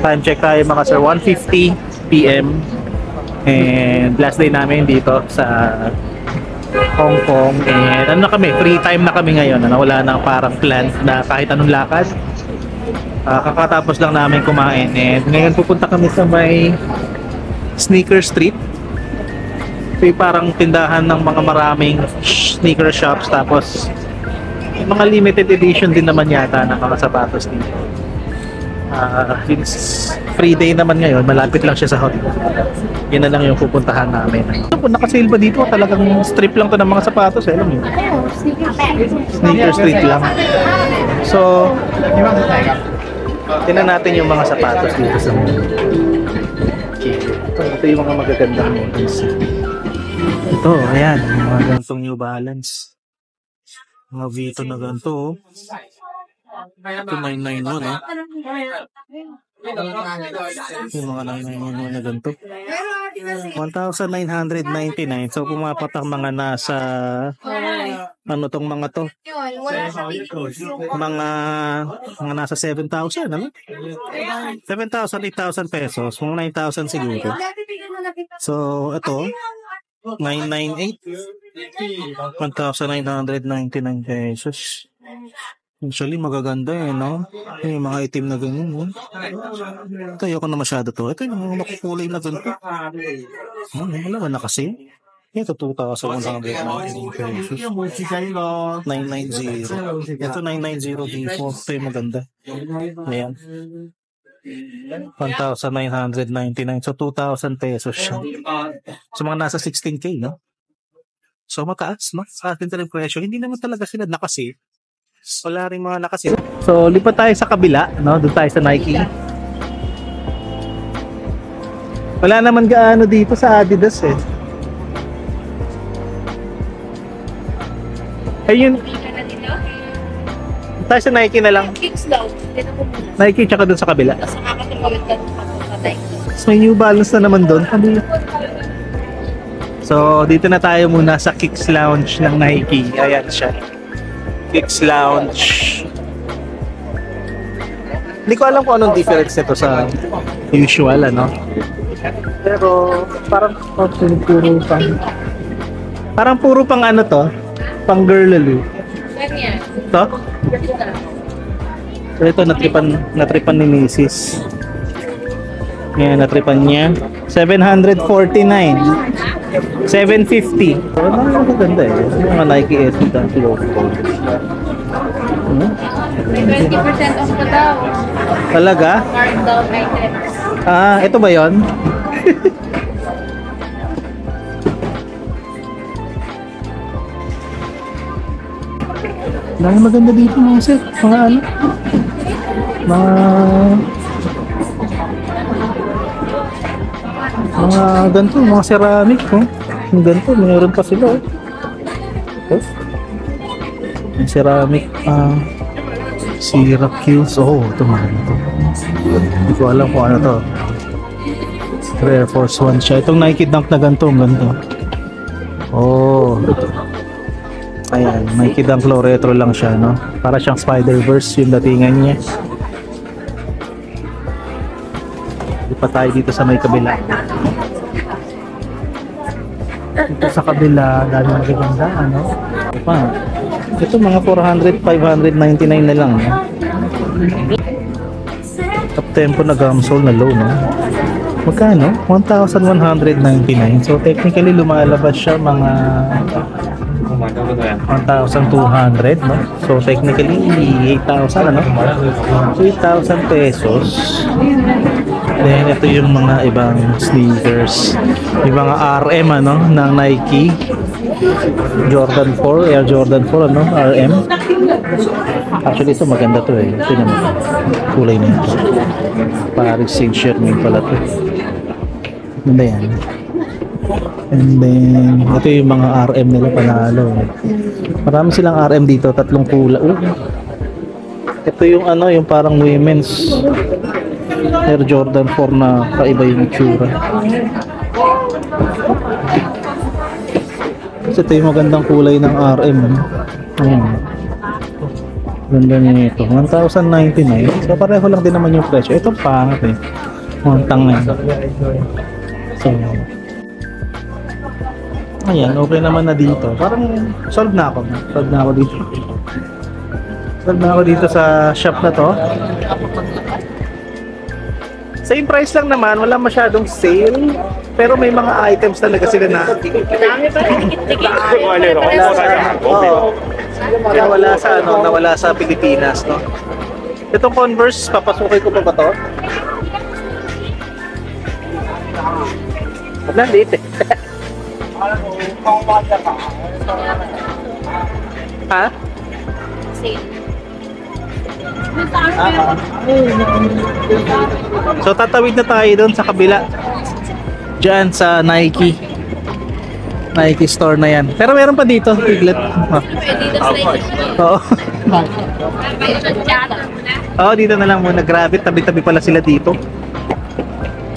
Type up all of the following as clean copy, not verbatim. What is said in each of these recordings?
Time check tayo mga sir, 1:50 PM. And last day namin dito sa Hong Kong. And ano na kami, free time na kami ngayon. Wala na parang plan na kahit anong lakad. Kakatapos lang namin kumain. And ngayon pupunta kami sa may Sneaker Street. Ito yung parang tindahan ng mga maraming sneaker shops. Tapos mga limited edition din naman yata ng mga sapatos dito. Since free day naman ngayon, malapit lang siya sa hotel. Yun na lang yung pupuntahan namin. Kung naka-sale ba dito, talagang strip lang to ng mga sapatos, alam mo yun? Sneaker Street lang. So, tingnan natin yung mga sapatos dito sa okay. Ito yung mga magagandang models. Ito, ayan, mga gantong New Balance. Mga Vito na ganito, oh. Ito 991, eh. Yung mga 991 na ganito. 1,999. So, pumapatak mga nasa ano tong mga to? Mga nasa 7,000, ano? 7,000, 8,000 pesos. Mga 9,000 siguro. So, ito 998. 1,999 pesos. Actually, magaganda eh, no? Yung mga itim na ganyan, no? Ito, ayoko na masyado to. Ito yung mga makukulay na ganito. Wala ba na kasi? Ito, 2,199 pesos. 990. Ito, 990 before. Ito yung maganda. Ayan. 1,999. So, 2,000 pesos siya. So, mga nasa 16K, no? So, mataas, no? Sa atin talagang presyo. Hindi naman talaga sila nakasave. Wala rin mga nakasave. So, lipat tayo sa kabila, no? Doon tayo sa Nike. Wala naman gaano dito sa Adidas, eh. Ayun. Tayo sa Nike na lang. Nike tsaka doon sa kabila. So, may New Balance na naman doon. So, dito na tayo muna sa Kicks Lounge ng Nike. Ayan siya. Kicks Lounge. Hindi ko alam kung anong difference nito sa usual, ano? Pero, parang puro pang ano to? Pang girly. Ito? So, ito, natripan ni Mrs. Yan, natripan niya. 749. 750. So, ano maganda eh. Mga Nike SB Dunk logo. 20% off pa daw. Talaga? Card down items. Ito ba yon? Dahil maganda dito mga set. Mga ano? Mga ganito, mga ceramic, oh. Yung ganito, mayroon pa sila, oh. Oh. Yung ceramic, Syracuse, oh, ito mga ito. Hindi ko alam kung ano to. Air Force One siya. Itong Nike Dunk na ganito, ganito. Oh. Ayan, Nike Dunk Low Retro lang siya, no? Para siyang Spider-Verse yung datingan niya. Hindi pa tayo dito sa may kabila. Dito sa kabila, dami magaganda, ano? Ito mga 400, 599 na lang, no? Top tempo na gamsole na low, no? Magkano? 1,199. So technically lumalabas siya mga 1,200, no? So technically 8,000, ano? 8,000 pesos. Then ito yung mga ibang sneakers, yung mga RM, ano, ng Nike. Jordan 4, Air Jordan 4, ano, RM. Actually ito maganda to eh. Ito naman kulay na ito. Paris Saint-Germain pala to. Ganda yan. And then ito yung mga RM nila, panalo. Marami silang RM dito, tatlong kulay. Ito yung ano, yung parang women's Air Jordan 4 na kaiba yung itsura. Kasi ito yung magandang kulay ng RM. Ayan. Ganda niya ito. 1,099. So pareho lang din naman yung presyo. Ito pangat eh. Montang na ito. So, ayan, okay naman na dito. Parang solve na ako. Solve na ako dito. Solve na ako dito sa shop na to. Same price lang naman, wala masyadong sale. Pero may mga items talaga sila na wala sa ano, nawala sa Pilipinas, no. Itong Converse, papasukin ko pa ba to? Wala, dito eh. Ha? So tatawid na tayo doon sa kabila. Diyan sa Nike store na yan. Pero meron pa dito, Piglet. Oo. Oo, dito na lang muna. Grabe, tabi-tabi pala sila dito.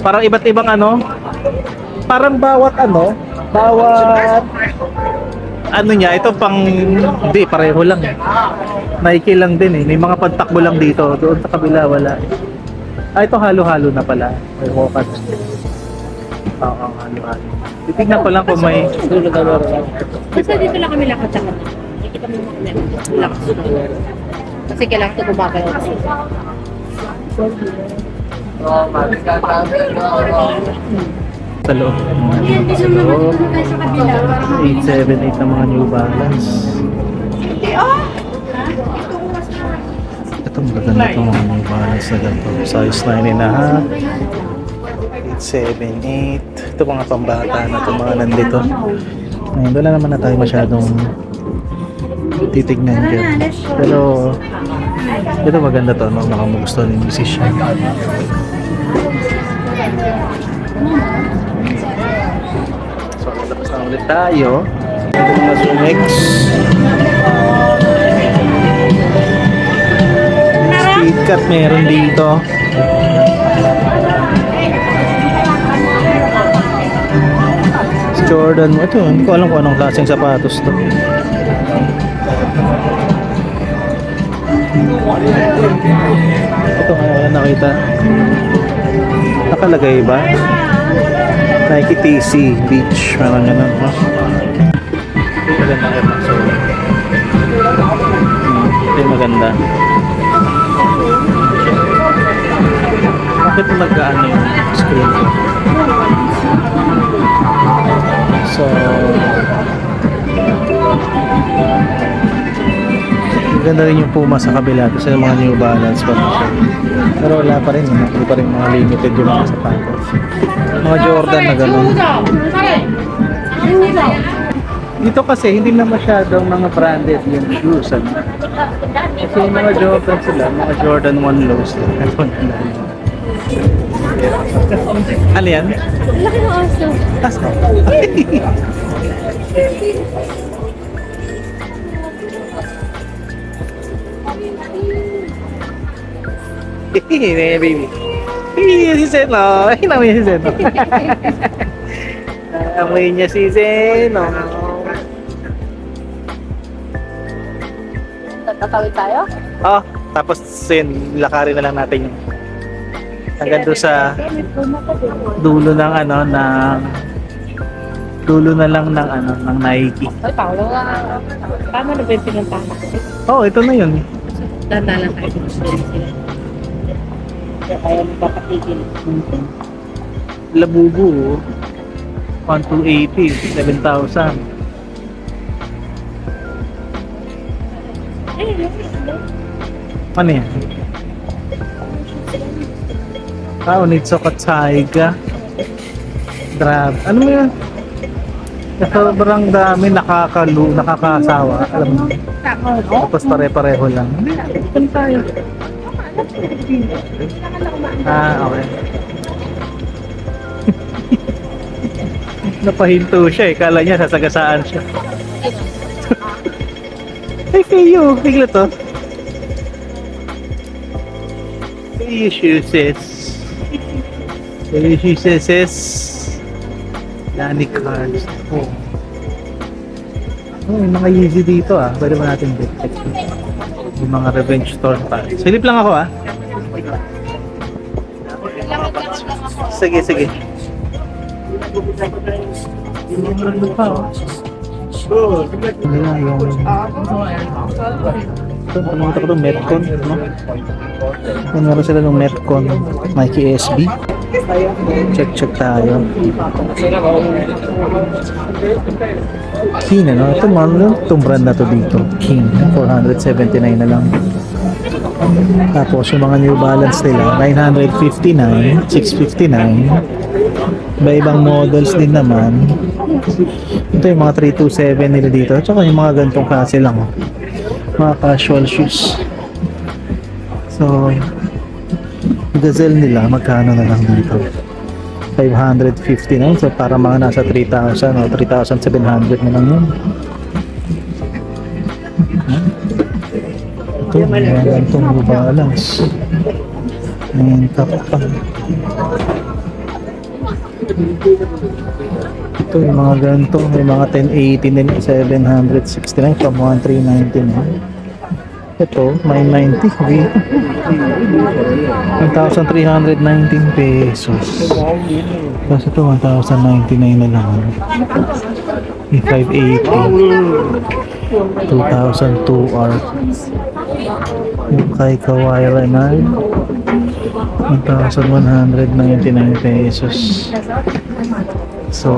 Parang iba't ibang ano. Parang bawat ano niya, ito pang, hindi, pareho lang. Nike lang din eh. May mga pantakbo lang dito. Doon sa kabila, wala. Ito halo-halo na pala. May wokat. Oo, halo-halo. Titignan ko lang kung may... Basta dito lang kami lakad sa kanila. Hindi kami lakad. Kasi kailangan ito gumagano. Sa loob. Sa loob. 878 ng mga New Balance. Ito maganda itong mga New Balance na ganito. Size 9.5. 878. Ito mga pambata na itong mga nandito. Ngayon, wala naman na tayo masyadong titignan dyan. Pero ito maganda to, no? Makamugustuhan ng musician. So, labas na ulit tayo. Ito mga Zumex. Speed cut meron dito. Jordan mo. Ito, hindi ko alam kung anong klaseng sapatos to. Ito nga wala nakita. Nakalagay ba? Nike TC Beach. Parang ganun. Maganda kayo pa. So, ito yung maganda. Bakit nag-ano yung screen ko? So, maganda rin yung Puma sa kabila kasi yung mga New Balance pa rin siya. Pero wala pa rin, hindi pa rin mga limited yung mga sapatos. Mga Jordan na gano'n. Dito kasi hindi na masyadong mga branded yung shoes. Kasi yung mga Jordan sila, mga Jordan 1 lows. Ano yan? Laki ng aso. Tas na. Hehehe, baby. Hehehe, si Zeno. Amoy si Zeno. Amoy niya si Zeno. Tatawid tayo? Oh, tapos yun, lakarin na lang natin yung hanggang doon sa dulo ng ano, ng dulo na lang ng ano, ng Nike. Ay, Paolo, tama na ba yung pinuntahan ko? Oh, ito na yun. Dandalan tayo sila. Kaya magpapatigil. Labubu, 1,280, 7,000. Ano yan? Onitsu Katsaiga. Grabe. Ano mo yan? Sobrang dami, nakakasawa. Alam mo. Tapos pare-pareho lang. Saan tayo? Okay. Napahinto siya eh. Kala niya sasagasaan siya. Hey, Feyo. Bigla to. Feyo shoes. Feyo shoes. Lani cards. Oh, may mga Yeezy dito ah. Pwede ba natin check? Yung mga revenge store pa. Silip lang ako ah. Sige, sige. Ano pa oh? Wala yung... Ito, pumunta ko doon, Metcon, no? Meron sila ng Metcon, Nike SB. Check tayo. King, ano? Ito, itong brand na to dito. King, 479 na lang. Tapos, yung mga New Balance nila, 959, 659. Iba-ibang models din naman. Ito yung mga 327 nila dito. Tsaka yung mga gantong klase lang. Oh. Mga casual shoes. So, gazelle nila, magkano na lang dito? 559. So, para mga nasa 3,000 o 3,700 na lang yun. Ito, mga gantong New Balance. Ayan, kapag. Ito yung mga ganito, may mga 1080 din, 769 from 1399. Ito, 990 dito. 1,319 pesos. Tapos ito, 1,099 na lang. May 580. 2,002R. Yung kay Kawhi Leonard, 1,199 pesos. So,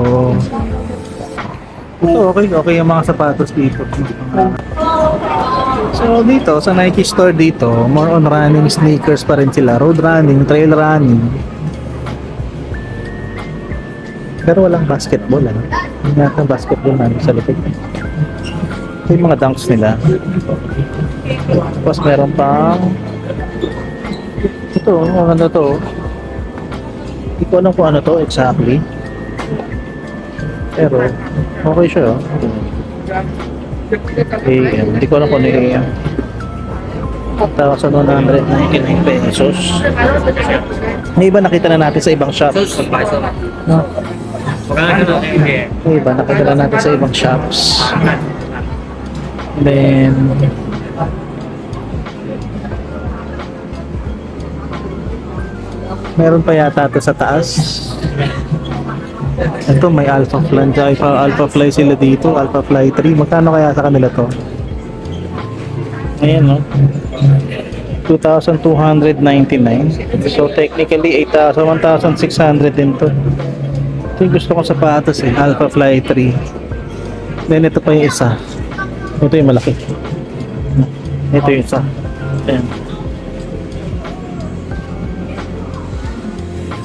okay yung mga sapatos dito. So, dito, sa Nike store dito, more on running sneakers pa rin sila. Road running, trail running. Pero walang basketball, ano? Hindi natin basketball namin sa likod. Ito yung mga dunks nila. Tapos meron pang ito, ano to? Hindi ko alam kung ano to exactly. Pero, okay siya. AM. Hindi ko alam kung ano yung AM. 1,199 pesos. May iba nakita na natin sa ibang shops. No? May iba nakita na natin sa ibang shops. Then, meron pa yata ito sa taas. Ito may Alpha Fly, Alpha Fly sila dito, Alpha Fly 3. Magkano kaya sa kanila to? Ayan no. 2,299. So technically 1,600 din to. Ito yung gusto kong sapatos eh, Alpha Fly 3. Then ito pa yung isa. Ito yung malaki. Ito yung isa. Ayan.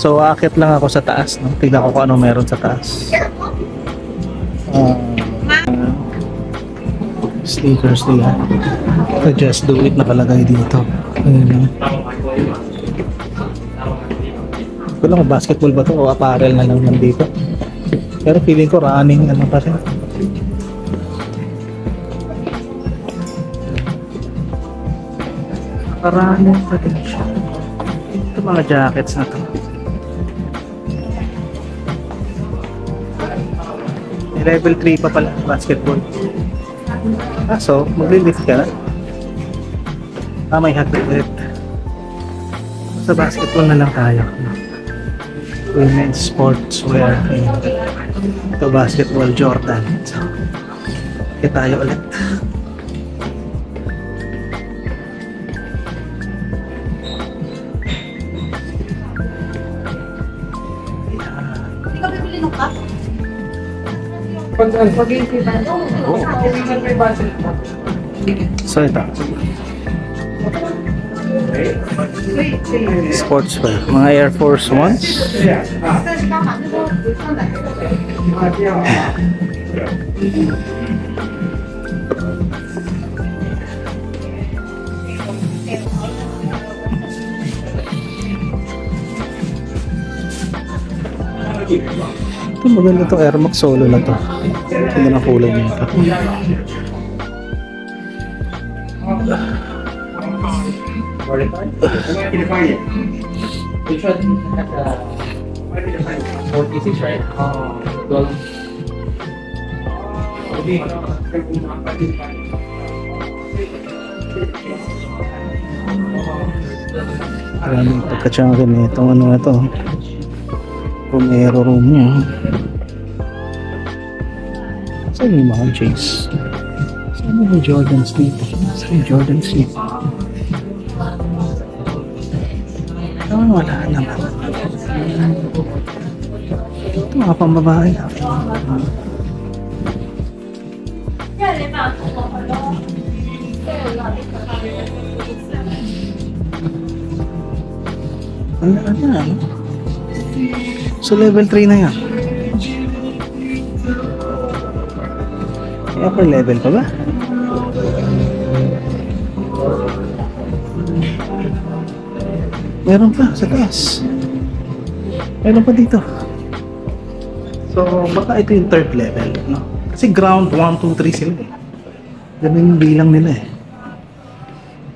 So, aakit lang ako sa taas, no? Tignan ko kung ano meron sa taas. Sneakers nila. So, just do it nakalagay dito. Ayun, no? Hindi ko lang kung basketball ba to o apparel na lang nandito. Pero feeling ko running ano pa rin. Running pa rin siya. Ito mga jackets na to. Level 3 pa pala basketball. So magli-lift ka na. May hagdalit. Sa basketball na lang tayo. Women's sportswear. Ito basketball Jordan. So, kaya tayo ulit. So ito sportswear, mga Air Force Ones. Ito maganda to, Air Max Solo na to. Tignan ang kulay niya ito. Maraming pagka-chunky na itong ano na to. Romero room niya. Saan yung mga Chase? Saan yung Jordans dito? Saan yung Jordans dito? Wala naman. Ito mga pambabae. Ano? So level 3 na yan. Upper level pa ba? Meron pa sa taas. Meron pa dito. So baka ito yung third level, no? Kasi ground 1, 2, 3 sila eh. Ganun yung bilang nila eh.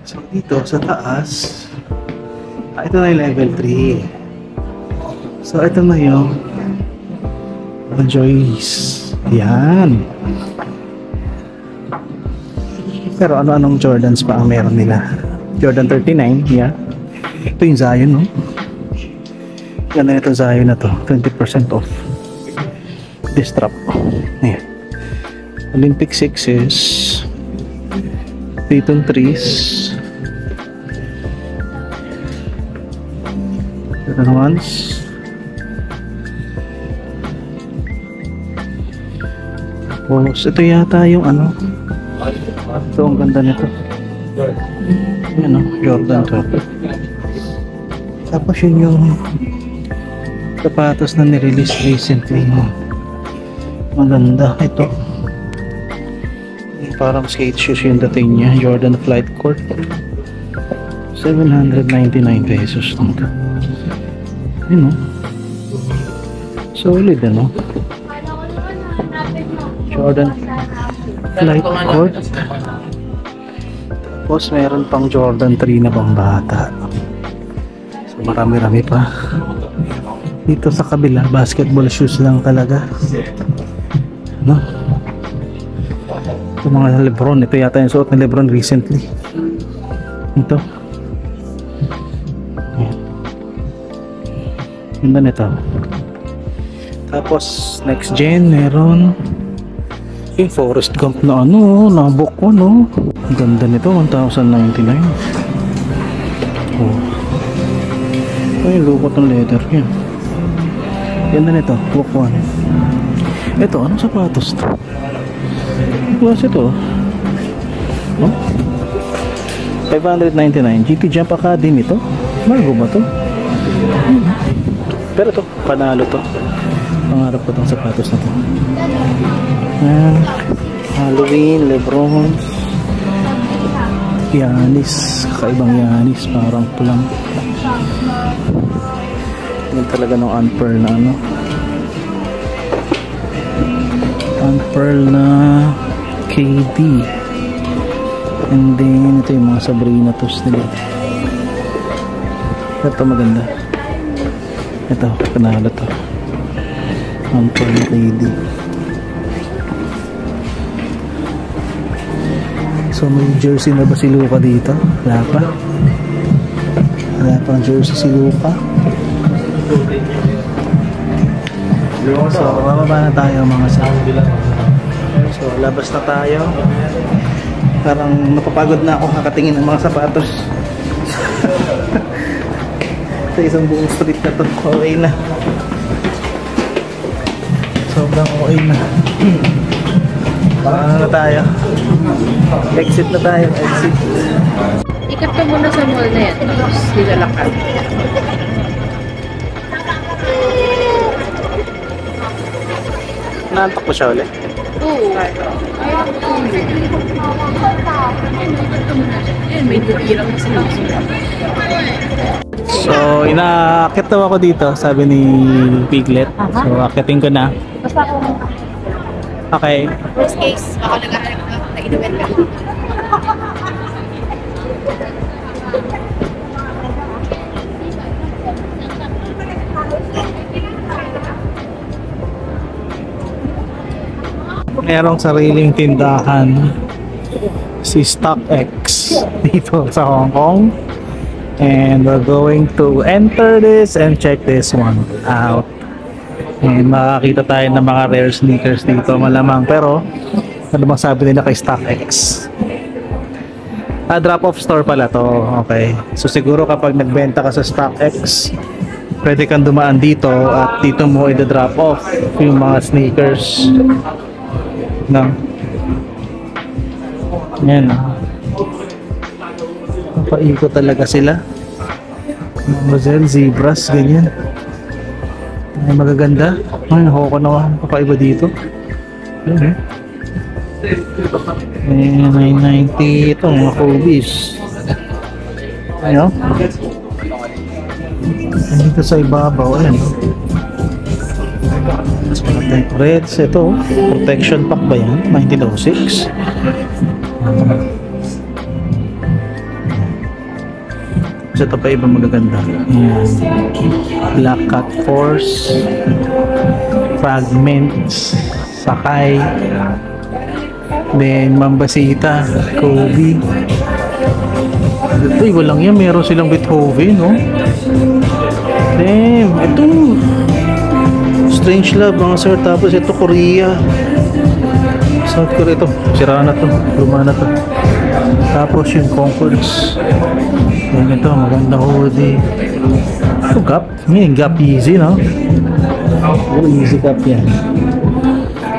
So dito sa taas, ito na yung level 3. So ito na yung Joyce. Yan. Pero ano-anong Jordans pa ang meron nila? Jordan 39, yeah. Ito yung Zion, no? Ganda nito Zion na to. 20% off. This strap. Ayan. Olympic 6s. Dayton 3s. Jordan 1s. Tapos, ito yata yung ano. Ito, ang ganda nito. Yan o, Jordan to. Tapos yun yung sapatos na nirelease recently. Maganda ito. Parang skate shoes yung dating niya. Jordan Flight Court. 799 pesos lang ito. Yun o. Solid ano. Jordan Flight Court. Tapos meron pang Jordan 3 na pambata. So marami-rami pa. Dito sa kabila, basketball shoes lang talaga. No? Ito mga Lebron. Ito yata yung suot ni Lebron recently. Ito. Ganda nito. Tapos next gen meron yung Forrest Gump na ano, nabok ko no. Ang ganda nito, 1,099. Oh. Ito yung lukot ng leather yan. Ganda nito, book 1. Ito, anong sapatos to? Ang klase ito. No? 599. GT Jump Academy to. Margo ba to? Pero to, panalo to. Pangarap ko tong sapatos na to. Halloween, Lebrons, Giannis, kakaibang Giannis, parang pulang. Yan talaga ng unpearl na ano, unpearl na KD. And then ito yung mga Sabrina tos nila. Ito maganda. Ito, panalo to. Unpearl na KD. So may jersey na ba si Luka dito? Wala pa. Wala pang jersey si Luka. So bababa na tayo mga sa. So labas na tayo. Parang napapagod na ako kakatingin ng mga sapatos. Sa isang buong street na to. Okay na. Sobrang okay na. Ano na tayo? Exit na tayo. Exit. Ikat ka muna sa mall na yan. Tapos nilalakad. Naantok ko siya ulit. Oo. Yan, may dupirang na sila. So, inaakit daw ako dito, sabi ni Piglet. So, akitin ko na. Basta ako. Okay. Worst case, baka nag-aarap ka, nag-inuwet ka. Merong sariling tindahan si StockX. dito sa Hong Kong. And we're going to enter this and check this one out. And makakita tayo ng mga rare sneakers dito malamang. Pero ano bang sabi nila kay StockX? Drop-off store pala to. Okay. So siguro kapag nagbenta ka sa StockX, pwede kang dumaan dito at dito mo i-drop off yung mga sneakers. No? Yan. Papaikot talaga sila. Mazel, zebras, ganyan. Ay, magaganda. Ay, hoko na papaiba dito. Yan, eh. 990 ito, mga Kobe's. Ayan. Dito sa ibabaw, ayan. Reds, ito. Protection pack ba yan? 1906. So ito pa ibang magaganda. Ayan. Black Cat Force, Fragments, Sakay, then Mambasita, Kobe. Ito walang yan, meron silang Beethoven, no? Damn, ito Strange Love mga sir. Tapos ito Korea, South Korea. Ito sira na to, luma na to. Tapos yung Concords. Yan, ito maganda hoodie. Ito Gap, may Gap Easy, no? Oh, Easy Gap yan.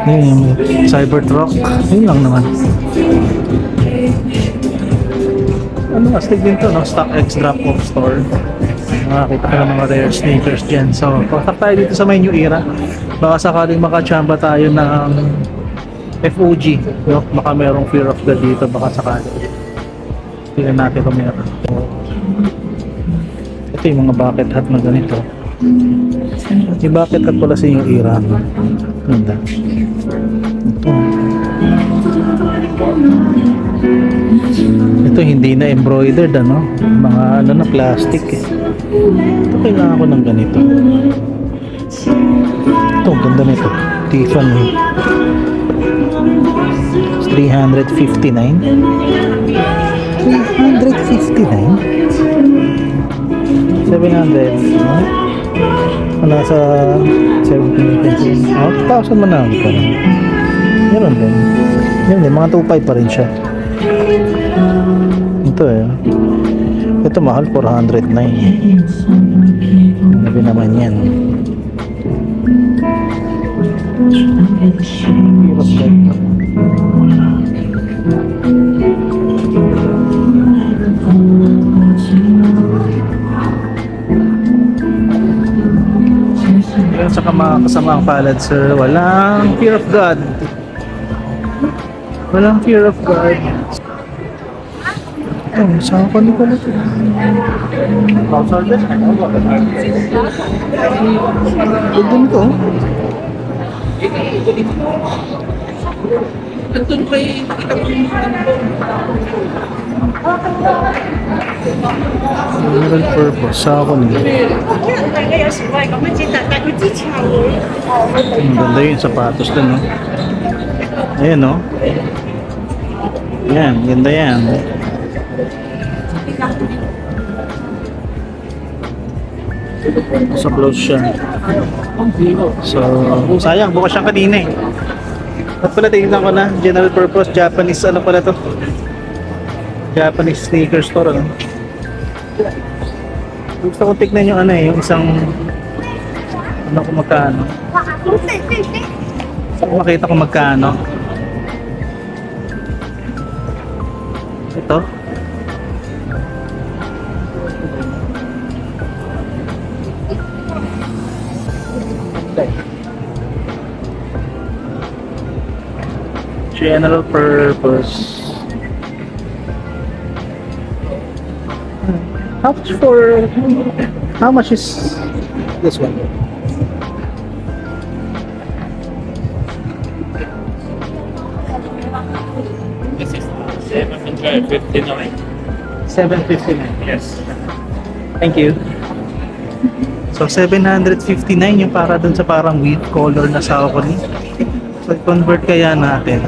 Yan, Cybertruck. Yun lang naman. Ano, astig din to, no? StockX drop-off store. Makakita ka ng mga rare sneakers dyan. So, kontak tayo dito sa may New Era. Baka sakaling makachamba tayo ng FOG, no? Baka merong Fear of God dito, baka sakaling. Tingnan natin kung meron. Ito yung mga bucket hat na ganito. Yung bucket hat pala sa New Era. Ganda. Ito hindi na embroidered, ano? Mga ano na plastic eh. Ito kailangan ko ng ganito. Ito, ganda nito. Tiffany. 359. 700. Nasa 17. 1,000 man lang pa rin. Meron din. Meron din, mga 2.5 pa rin siya. Ito eh. Ito mahal, 409. Nabi naman yan. Yan sa kasamaang palad, sir. Walang fear of God. Walang fear of God. Oh, saan ko nito na ito? Ganda nito. Nandun kay General purpose. Saan ko nito? Ganda yung sapatos dun, no? Ayan, no? Yan, ganda yan. So close siya. So sayang, bukas siya kanina eh. At pala tingnan ko na, general purpose Japanese, ano pala to? Japanese sneaker store, ano? Gusto kong tignan yung ano eh, yung isang ano kung magkano. Gusto kong makita kung magkano. Ito. General purpose. How much is this one? This is 759. 759. Yes. Thank you. So 759 yung para dun sa parang wheat color na Saucony. So i-convert kaya natin.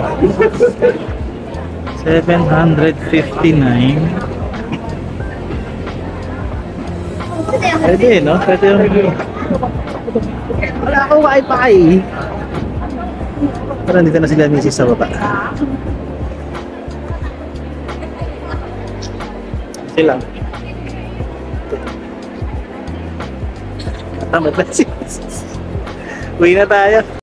759. Pwede, no? Pwede yung... Wala akong wifi. Pero nandito na sila misis sa baba. Sila. Tama ba si misis? Uwi na tayo.